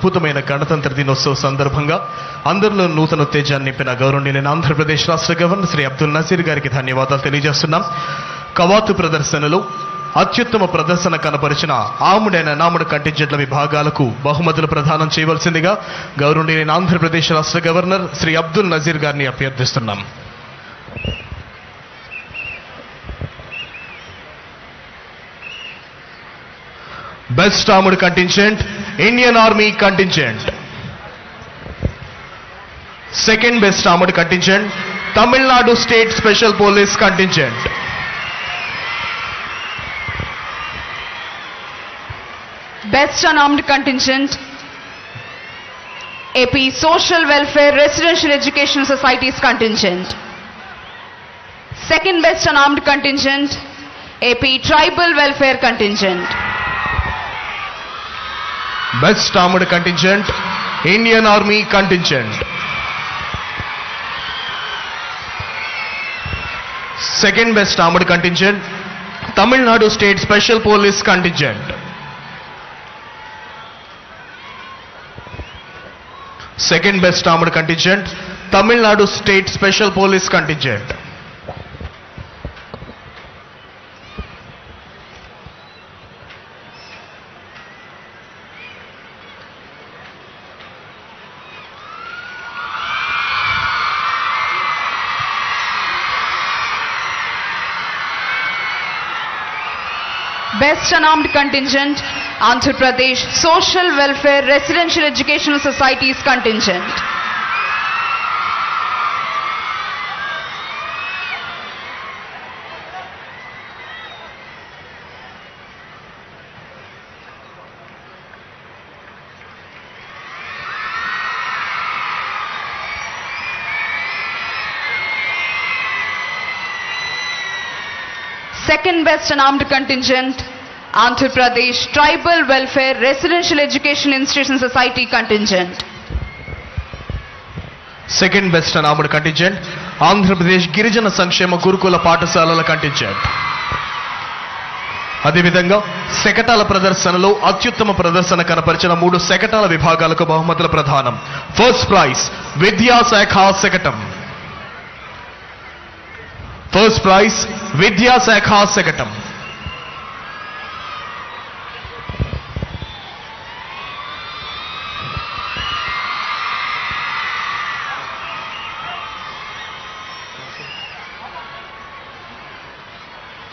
అద్భుతమైన గణతంత్ర దినోత్సవ సందర్భంగా అందరిలో నూతన ఉత్తేజాన్ని నింపిన గౌరవనీయులైన ఆంధ్రప్రదేశ్ రాష్ట్ర గవర్నర్ శ్రీ అబ్దుల్ నజీర్ గారికి ధన్యవాదాలు తెలియజేస్తున్నాం. కవాతు ప్రదర్శనలో అత్యుత్తమ ప్రదర్శన కనపరిచిన ఆముడైన అనాముడు కంటింజెంట్ల విభాగాలకు బహుమతులు ప్రదానం చేయవలసిందిగా గౌరవనీయులైన ఆంధ్రప్రదేశ్ రాష్ట్ర గవర్నర్ శ్రీ అబ్దుల్ నజీర్ గారిని అభ్యర్థిస్తున్నాం. Best armed contingent Indian army contingent. Second best armed contingent Tamil Nadu state special police contingent. Best unarmed contingent AP Social Welfare Residential Education Societies contingent. Second best unarmed contingent AP Tribal Welfare contingent. Best armed contingent Indian Army contingent. Second best armed contingent Tamil Nadu State Special Police contingent. Second best armed contingent Tamil Nadu State Special Police contingent. Best unarmed contingent Andhra Pradesh Social Welfare Residential Educational Societies contingent. Second best unarmed contingent Andhra Pradesh Tribal Welfare Residential Education Institution Society contingent. Second best unarmed contingent Andhra Pradesh Girijana Sankshema Gurukula Paఠశాలల contingent. అదేవిధంగా శకటాల ప్రదర్శనలో అత్యుత్తమ ప్రదర్శన కనపరిచిన 3 శకటాల విభాగాలకు బహుమతుల ప్రదానం. First prize విద్యాశాఖ శకటం. First prize విద్యాశాఖ శకటం.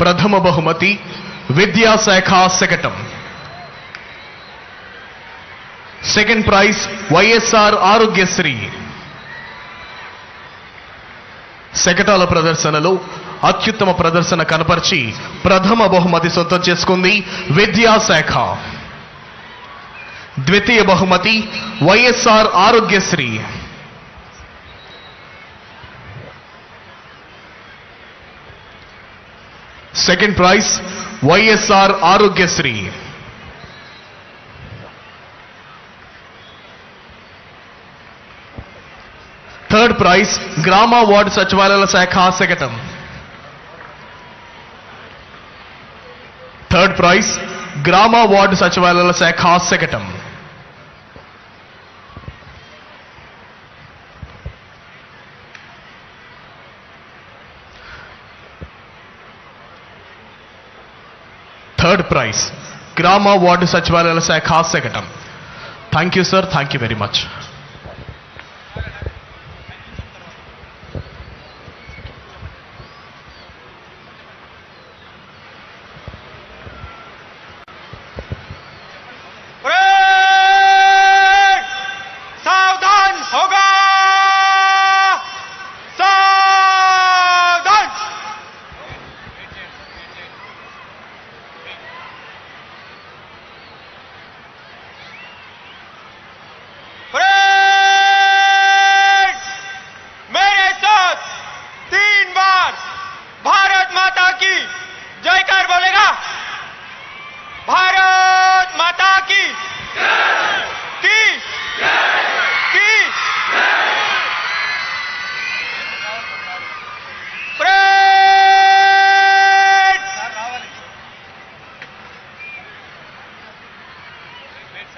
ప్రథమ బహుమతి విద్యాశాఖ శకటం. Second prize YSR Aarogyasri. శకటాల ప్రదర్శనలో అత్యుత్తమ ప్రదర్శన కనపరిచి ప్రథమ బహుమతి సొంతం చేసుకుంది విద్యాశాఖ. ద్వితీయ బహుమతి YSR Aarogyasri. Second prize YSR Aarogyasri. Third prize గ్రామ వార్డు సచివాలయాల శాఖ శకటం. థర్డ్ ప్రైజ్ గ్రామ వార్డు సచివాలయాల శాఖ శకటం. థర్డ్ ప్రైజ్ గ్రామ వార్డు సచివాలయాల శాఖ శకటం. Thank you sir, thank you very much.